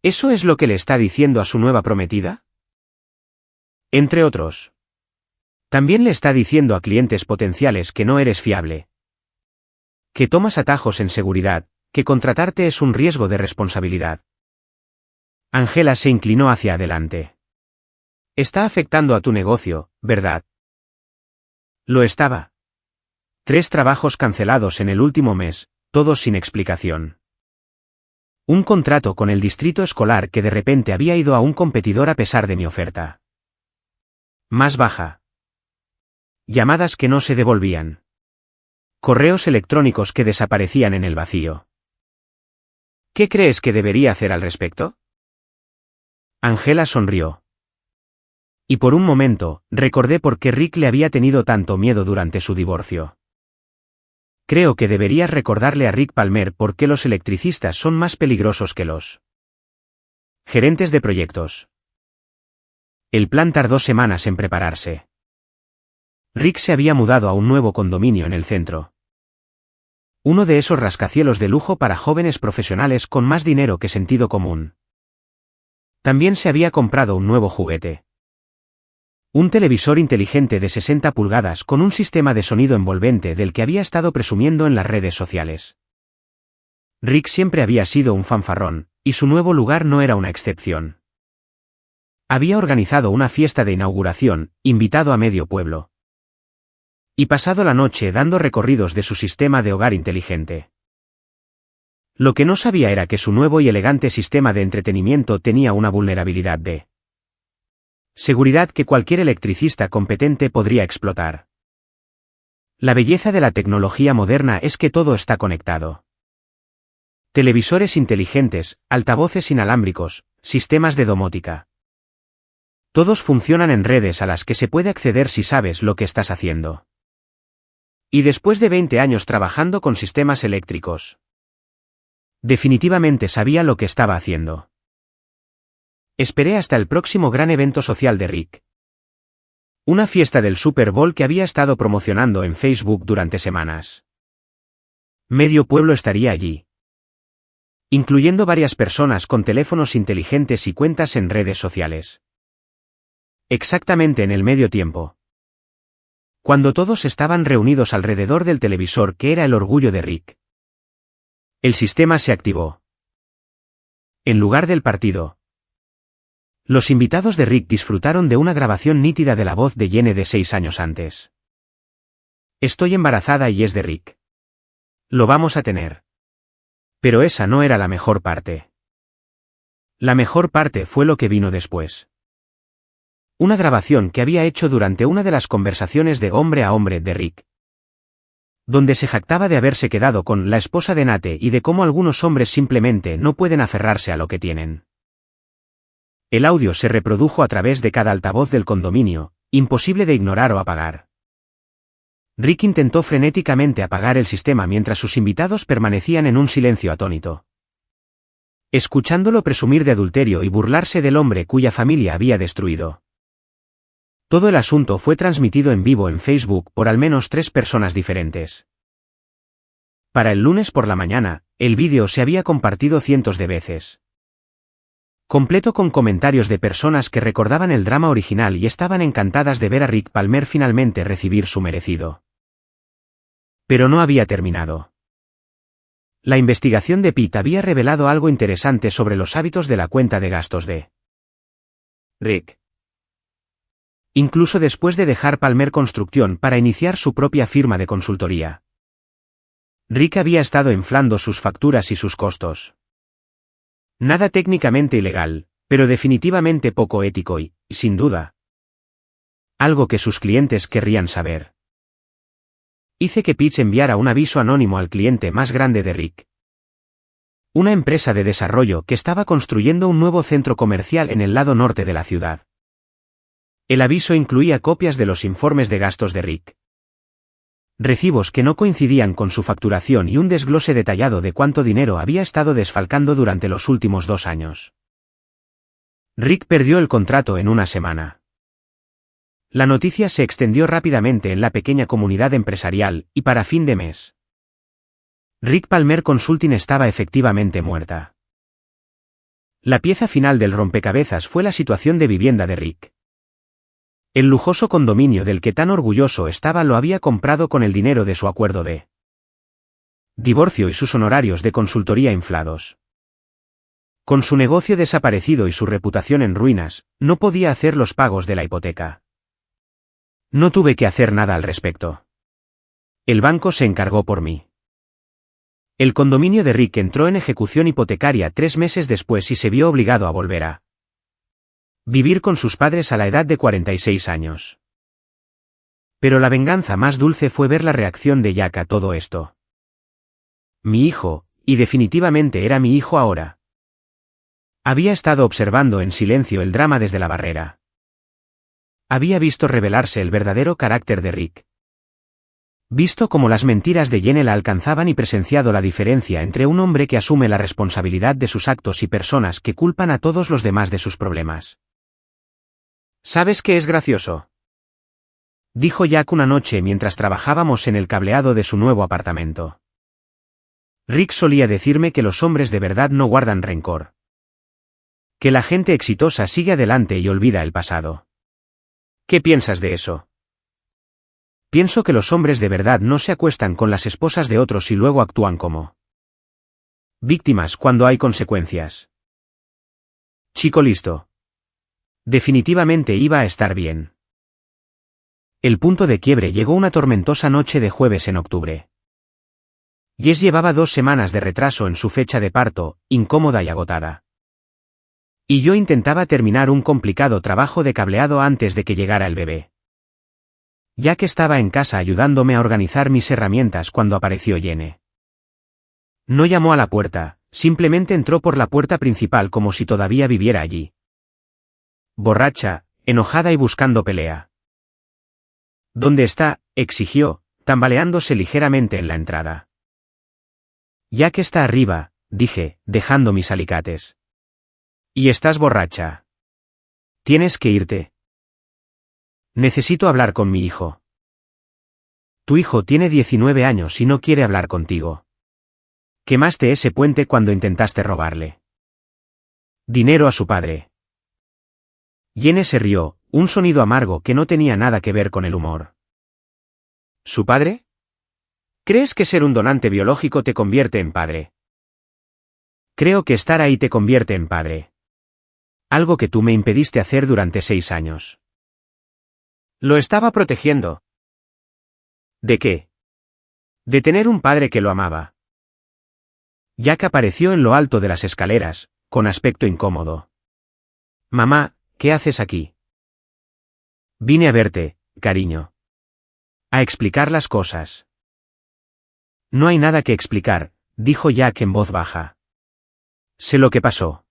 ¿Eso es lo que le está diciendo a su nueva prometida? Entre otros. También le está diciendo a clientes potenciales que no eres fiable. Que tomas atajos en seguridad, que contratarte es un riesgo de responsabilidad. Angela se inclinó hacia adelante. Está afectando a tu negocio, ¿verdad? Lo estaba. 3 trabajos cancelados en el último mes, todos sin explicación. Un contrato con el distrito escolar que de repente había ido a un competidor a pesar de mi oferta más baja. Llamadas que no se devolvían. Correos electrónicos que desaparecían en el vacío. ¿Qué crees que debería hacer al respecto? Angela sonrió. Y por un momento, recordé por qué Rick le había tenido tanto miedo durante su divorcio. Creo que deberías recordarle a Rick Palmer por qué los electricistas son más peligrosos que los gerentes de proyectos. El plan tardó semanas en prepararse. Rick se había mudado a un nuevo condominio en el centro. Uno de esos rascacielos de lujo para jóvenes profesionales con más dinero que sentido común. También se había comprado un nuevo juguete. Un televisor inteligente de 60 pulgadas con un sistema de sonido envolvente del que había estado presumiendo en las redes sociales. Rick siempre había sido un fanfarrón, y su nuevo lugar no era una excepción. Había organizado una fiesta de inauguración, invitado a medio pueblo. Y pasado la noche dando recorridos de su sistema de hogar inteligente. Lo que no sabía era que su nuevo y elegante sistema de entretenimiento tenía una vulnerabilidad de seguridad que cualquier electricista competente podría explotar. La belleza de la tecnología moderna es que todo está conectado. Televisores inteligentes, altavoces inalámbricos, sistemas de domótica. Todos funcionan en redes a las que se puede acceder si sabes lo que estás haciendo. Y después de 20 años trabajando con sistemas eléctricos, definitivamente sabía lo que estaba haciendo. Esperé hasta el próximo gran evento social de Rick. Una fiesta del Super Bowl que había estado promocionando en Facebook durante semanas. Medio pueblo estaría allí. Incluyendo varias personas con teléfonos inteligentes y cuentas en redes sociales. Exactamente en el medio tiempo. Cuando todos estaban reunidos alrededor del televisor que era el orgullo de Rick. El sistema se activó. En lugar del partido. Los invitados de Rick disfrutaron de una grabación nítida de la voz de Jenny de 6 años antes. Estoy embarazada y es de Rick. Lo vamos a tener. Pero esa no era la mejor parte. La mejor parte fue lo que vino después. Una grabación que había hecho durante una de las conversaciones de hombre a hombre de Rick. donde se jactaba de haberse quedado con la esposa de Nate y de cómo algunos hombres simplemente no pueden aferrarse a lo que tienen. El audio se reprodujo a través de cada altavoz del condominio, imposible de ignorar o apagar. Rick intentó frenéticamente apagar el sistema mientras sus invitados permanecían en un silencio atónito. Escuchándolo presumir de adulterio y burlarse del hombre cuya familia había destruido. Todo el asunto fue transmitido en vivo en Facebook por al menos 3 personas diferentes. Para el lunes por la mañana, el vídeo se había compartido cientos de veces. Completo con comentarios de personas que recordaban el drama original y estaban encantadas de ver a Rick Palmer finalmente recibir su merecido. Pero no había terminado. La investigación de Pete había revelado algo interesante sobre los hábitos de la cuenta de gastos de Rick. Incluso después de dejar Palmer Construcción para iniciar su propia firma de consultoría. Rick había estado inflando sus facturas y sus costos. Nada técnicamente ilegal, pero definitivamente poco ético y, sin duda, algo que sus clientes querrían saber. Hice que Pitch enviara un aviso anónimo al cliente más grande de Rick. Una empresa de desarrollo que estaba construyendo un nuevo centro comercial en el lado norte de la ciudad. El aviso incluía copias de los informes de gastos de Rick. Recibos que no coincidían con su facturación y un desglose detallado de cuánto dinero había estado desfalcando durante los últimos 2 años. Rick perdió el contrato en una semana. La noticia se extendió rápidamente en la pequeña comunidad empresarial, y para fin de mes, Rick Palmer Consulting estaba efectivamente muerta. La pieza final del rompecabezas fue la situación de vivienda de Rick. El lujoso condominio del que tan orgulloso estaba lo había comprado con el dinero de su acuerdo de divorcio y sus honorarios de consultoría inflados. Con su negocio desaparecido y su reputación en ruinas, no podía hacer los pagos de la hipoteca. No tuve que hacer nada al respecto. El banco se encargó por mí. El condominio de Rick entró en ejecución hipotecaria 3 meses después y se vio obligado a volver a vivir con sus padres a la edad de 46 años. Pero la venganza más dulce fue ver la reacción de Jack a todo esto. Mi hijo, y definitivamente era mi hijo ahora. Había estado observando en silencio el drama desde la barrera. Había visto revelarse el verdadero carácter de Rick. Visto cómo las mentiras de Jenny la alcanzaban y presenciado la diferencia entre un hombre que asume la responsabilidad de sus actos y personas que culpan a todos los demás de sus problemas. ¿Sabes qué es gracioso?, dijo Jack una noche mientras trabajábamos en el cableado de su nuevo apartamento. Rick solía decirme que los hombres de verdad no guardan rencor. Que la gente exitosa sigue adelante y olvida el pasado. ¿Qué piensas de eso? Pienso que los hombres de verdad no se acuestan con las esposas de otros y luego actúan como víctimas cuando hay consecuencias. Chico listo. Definitivamente iba a estar bien. El punto de quiebre llegó una tormentosa noche de jueves en octubre. Jess llevaba 2 semanas de retraso en su fecha de parto, incómoda y agotada. Y yo intentaba terminar un complicado trabajo de cableado antes de que llegara el bebé. Jack estaba en casa ayudándome a organizar mis herramientas cuando apareció Jenny. No llamó a la puerta, simplemente entró por la puerta principal como si todavía viviera allí. Borracha, enojada y buscando pelea. ¿Dónde está?, exigió, tambaleándose ligeramente en la entrada. Jack está arriba, dije, dejando mis alicates. Y estás borracha. Tienes que irte. Necesito hablar con mi hijo. Tu hijo tiene 19 años y no quiere hablar contigo. Quemaste ese puente cuando intentaste robarle dinero a su padre. Jenny se rió, un sonido amargo que no tenía nada que ver con el humor. ¿Su padre? ¿Crees que ser un donante biológico te convierte en padre? Creo que estar ahí te convierte en padre. Algo que tú me impediste hacer durante 6 años. Lo estaba protegiendo. ¿De qué? De tener un padre que lo amaba. Jack apareció en lo alto de las escaleras, con aspecto incómodo. Mamá, ¿qué haces aquí? Vine a verte, cariño. A explicar las cosas. No hay nada que explicar, dijo Jack en voz baja. Sé lo que pasó.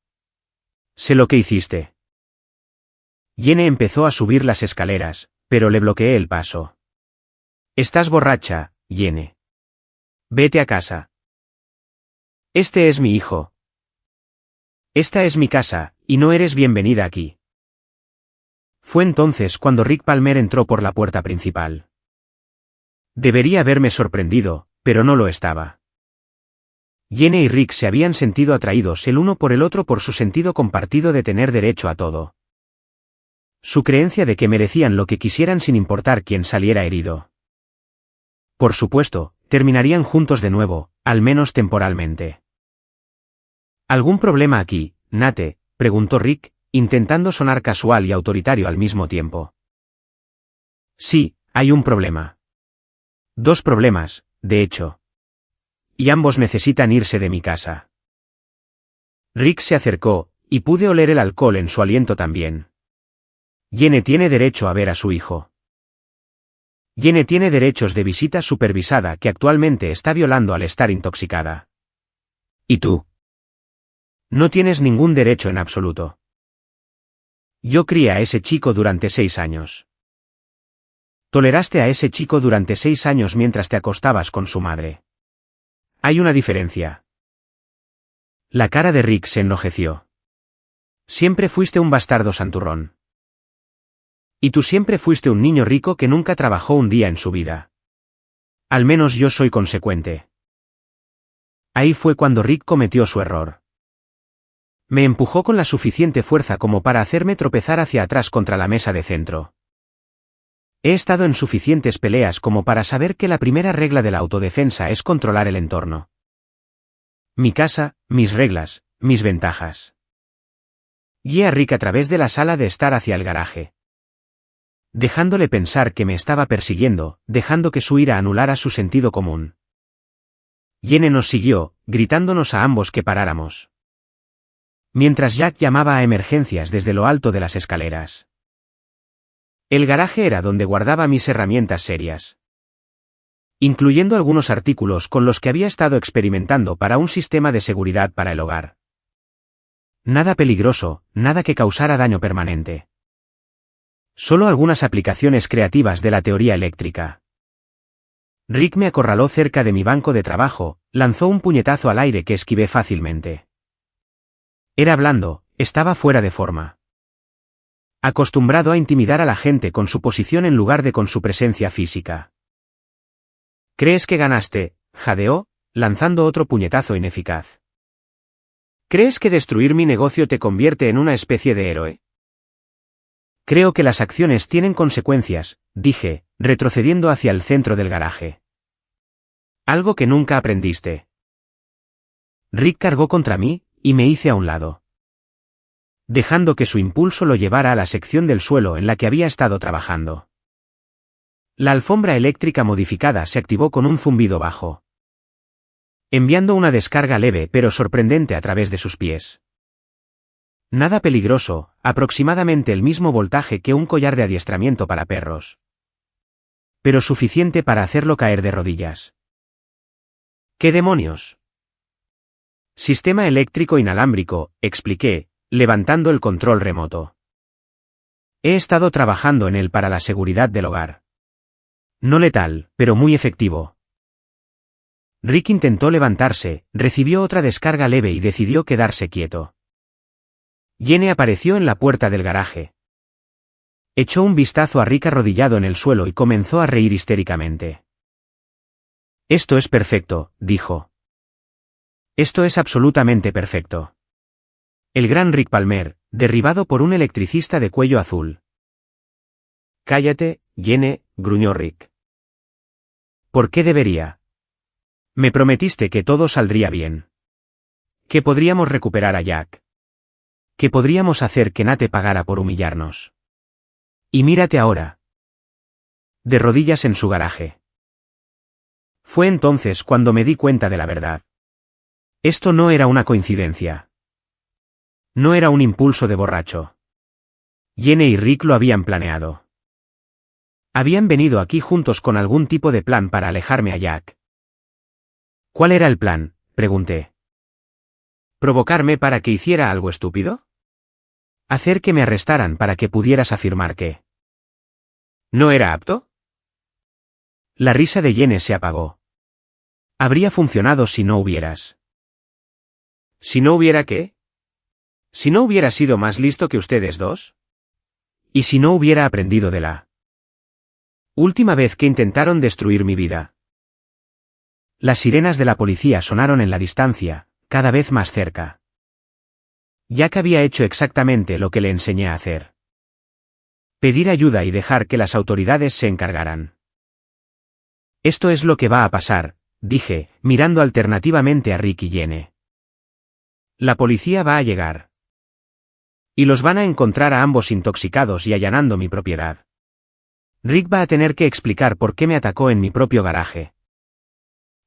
Sé lo que hiciste. Jenny empezó a subir las escaleras, pero le bloqueé el paso. Estás borracha, Jenny. Vete a casa. Este es mi hijo. Esta es mi casa, y no eres bienvenida aquí. Fue entonces cuando Rick Palmer entró por la puerta principal. Debería haberme sorprendido, pero no lo estaba. Jenny y Rick se habían sentido atraídos el uno por el otro por su sentido compartido de tener derecho a todo. Su creencia de que merecían lo que quisieran sin importar quién saliera herido. Por supuesto, terminarían juntos de nuevo, al menos temporalmente. ¿Algún problema aquí, Nate?, preguntó Rick, intentando sonar casual y autoritario al mismo tiempo. Sí, hay un problema. 2 problemas, de hecho. Y ambos necesitan irse de mi casa. Rick se acercó, y pude oler el alcohol en su aliento también. Jenny tiene derecho a ver a su hijo. Jenny tiene derechos de visita supervisada que actualmente está violando al estar intoxicada. ¿Y tú? No tienes ningún derecho en absoluto. Yo crié a ese chico durante 6 años. Toleraste a ese chico durante 6 años mientras te acostabas con su madre. Hay una diferencia. La cara de Rick se enrojeció. Siempre fuiste un bastardo santurrón. Y tú siempre fuiste un niño rico que nunca trabajó un día en su vida. Al menos yo soy consecuente. Ahí fue cuando Rick cometió su error. Me empujó con la suficiente fuerza como para hacerme tropezar hacia atrás contra la mesa de centro. He estado en suficientes peleas como para saber que la primera regla de la autodefensa es controlar el entorno. Mi casa, mis reglas, mis ventajas. Guié a Rick a través de la sala de estar hacia el garaje. Dejándole pensar que me estaba persiguiendo, dejando que su ira anulara su sentido común. Jenny nos siguió, gritándonos a ambos que paráramos. Mientras Jack llamaba a emergencias desde lo alto de las escaleras. El garaje era donde guardaba mis herramientas serias. Incluyendo algunos artículos con los que había estado experimentando para un sistema de seguridad para el hogar. Nada peligroso, nada que causara daño permanente. Solo algunas aplicaciones creativas de la teoría eléctrica. Rick me acorraló cerca de mi banco de trabajo, lanzó un puñetazo al aire que esquivé fácilmente. Era blando, estaba fuera de forma. Acostumbrado a intimidar a la gente con su posición en lugar de con su presencia física. ¿Crees que ganaste?, jadeó, lanzando otro puñetazo ineficaz. ¿Crees que destruir mi negocio te convierte en una especie de héroe? Creo que las acciones tienen consecuencias, dije, retrocediendo hacia el centro del garaje. Algo que nunca aprendiste. Rick cargó contra mí, y me hice a un lado. Dejando que su impulso lo llevara a la sección del suelo en la que había estado trabajando. La alfombra eléctrica modificada se activó con un zumbido bajo. Enviando una descarga leve pero sorprendente a través de sus pies. Nada peligroso, aproximadamente el mismo voltaje que un collar de adiestramiento para perros. Pero suficiente para hacerlo caer de rodillas. ¿Qué demonios? Sistema eléctrico inalámbrico, expliqué, levantando el control remoto. He estado trabajando en él para la seguridad del hogar. No letal, pero muy efectivo. Rick intentó levantarse, recibió otra descarga leve y decidió quedarse quieto. Jenny apareció en la puerta del garaje. Echó un vistazo a Rick arrodillado en el suelo y comenzó a reír histéricamente. Esto es perfecto, dijo. Esto es absolutamente perfecto. El gran Rick Palmer, derribado por un electricista de cuello azul. Cállate, Jenny, gruñó Rick. ¿Por qué debería? Me prometiste que todo saldría bien. Que podríamos recuperar a Jack. Que podríamos hacer que Nate pagara por humillarnos. Y mírate ahora. De rodillas en su garaje. Fue entonces cuando me di cuenta de la verdad. Esto no era una coincidencia. No era un impulso de borracho. Jenny y Rick lo habían planeado. Habían venido aquí juntos con algún tipo de plan para alejarme a Jack. ¿Cuál era el plan?, pregunté. ¿Provocarme para que hiciera algo estúpido? ¿Hacer que me arrestaran para que pudieras afirmar que no era apto? La risa de Jenny se apagó. Habría funcionado si no hubieras. ¿Si no hubiera qué? ¿Si no hubiera sido más listo que ustedes dos? ¿Y si no hubiera aprendido de la última vez que intentaron destruir mi vida? Las sirenas de la policía sonaron en la distancia, cada vez más cerca. Jack había hecho exactamente lo que le enseñé a hacer. Pedir ayuda y dejar que las autoridades se encargaran. Esto es lo que va a pasar, dije, mirando alternativamente a Rick y Jenny. La policía va a llegar. Y los van a encontrar a ambos intoxicados y allanando mi propiedad. Rick va a tener que explicar por qué me atacó en mi propio garaje.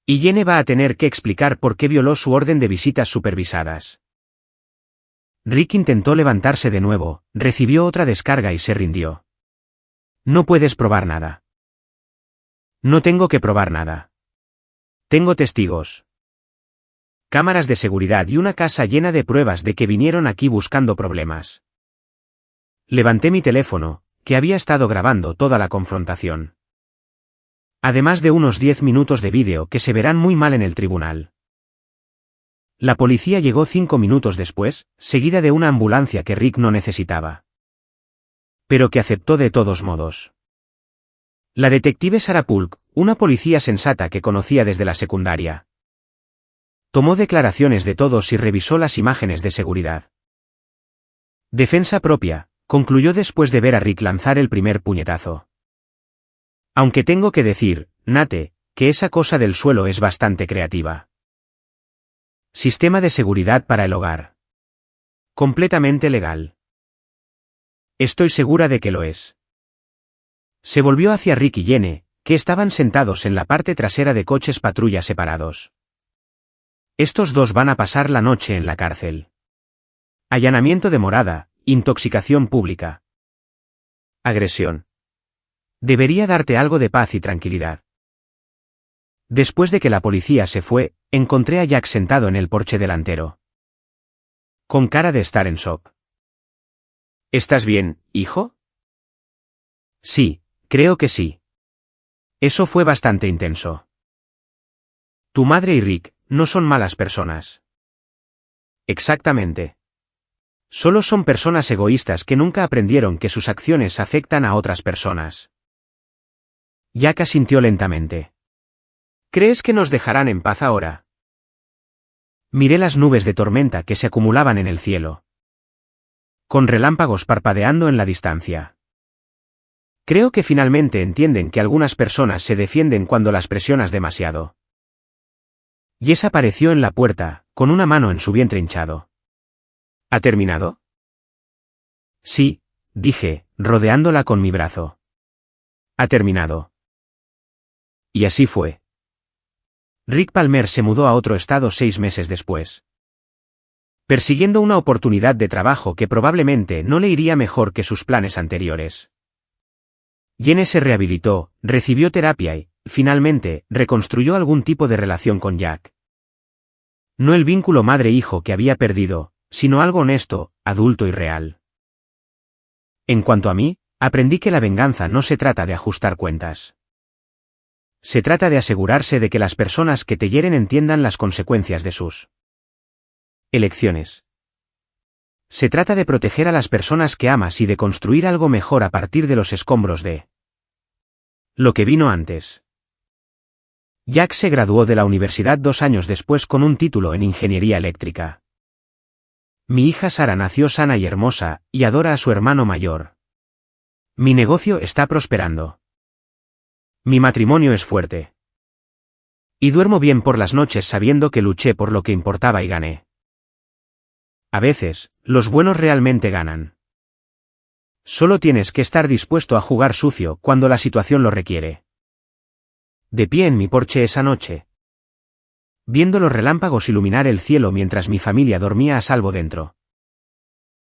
Y Jenny va a tener que explicar por qué violó su orden de visitas supervisadas. Rick intentó levantarse de nuevo, recibió otra descarga y se rindió. No puedes probar nada. No tengo que probar nada. Tengo testigos. Cámaras de seguridad y una casa llena de pruebas de que vinieron aquí buscando problemas. Levanté mi teléfono, que había estado grabando toda la confrontación. Además de unos 10 minutos de vídeo que se verán muy mal en el tribunal. La policía llegó 5 minutos después, seguida de una ambulancia que Rick no necesitaba. Pero que aceptó de todos modos. La detective Sarah Polk, una policía sensata que conocía desde la secundaria. Tomó declaraciones de todos y revisó las imágenes de seguridad. Defensa propia, concluyó después de ver a Rick lanzar el primer puñetazo. Aunque tengo que decir, Nate, que esa cosa del suelo es bastante creativa. Sistema de seguridad para el hogar. Completamente legal. Estoy segura de que lo es. Se volvió hacia Rick y Jenny, que estaban sentados en la parte trasera de coches patrulla separados. Estos dos van a pasar la noche en la cárcel. Allanamiento de morada, intoxicación pública. Agresión. Debería darte algo de paz y tranquilidad. Después de que la policía se fue, encontré a Jack sentado en el porche delantero. Con cara de estar en shock. ¿Estás bien, hijo? Sí, creo que sí. Eso fue bastante intenso. Tu madre y Rick no son malas personas. Exactamente. Solo son personas egoístas que nunca aprendieron que sus acciones afectan a otras personas. Jack asintió lentamente. ¿Crees que nos dejarán en paz ahora? Miré las nubes de tormenta que se acumulaban en el cielo. Con relámpagos parpadeando en la distancia. Creo que finalmente entienden que algunas personas se defienden cuando las presionas demasiado. Jess apareció en la puerta, con una mano en su vientre hinchado. ¿Ha terminado? Sí, dije, rodeándola con mi brazo. Ha terminado. Y así fue. Rick Palmer se mudó a otro estado 6 meses después. Persiguiendo una oportunidad de trabajo que probablemente no le iría mejor que sus planes anteriores. Jenny se rehabilitó, recibió terapia y, finalmente, reconstruyó algún tipo de relación con Jack. No el vínculo madre-hijo que había perdido, sino algo honesto, adulto y real. En cuanto a mí, aprendí que la venganza no se trata de ajustar cuentas. Se trata de asegurarse de que las personas que te hieren entiendan las consecuencias de sus elecciones. Se trata de proteger a las personas que amas y de construir algo mejor a partir de los escombros de lo que vino antes. Jack se graduó de la universidad 2 años después con un título en ingeniería eléctrica. Mi hija Sara nació sana y hermosa, y adora a su hermano mayor. Mi negocio está prosperando. Mi matrimonio es fuerte. Y duermo bien por las noches sabiendo que luché por lo que importaba y gané. A veces, los buenos realmente ganan. Solo tienes que estar dispuesto a jugar sucio cuando la situación lo requiere. De pie en mi porche esa noche. Viendo los relámpagos iluminar el cielo mientras mi familia dormía a salvo dentro.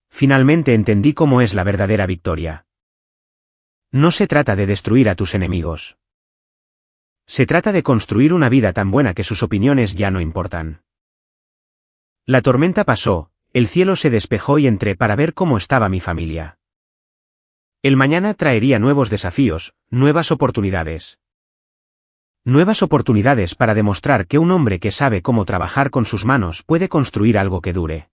Finalmente entendí cómo es la verdadera victoria. No se trata de destruir a tus enemigos. Se trata de construir una vida tan buena que sus opiniones ya no importan. La tormenta pasó, el cielo se despejó y entré para ver cómo estaba mi familia. El mañana traería nuevos desafíos, nuevas oportunidades. Nuevas oportunidades para demostrar que un hombre que sabe cómo trabajar con sus manos puede construir algo que dure.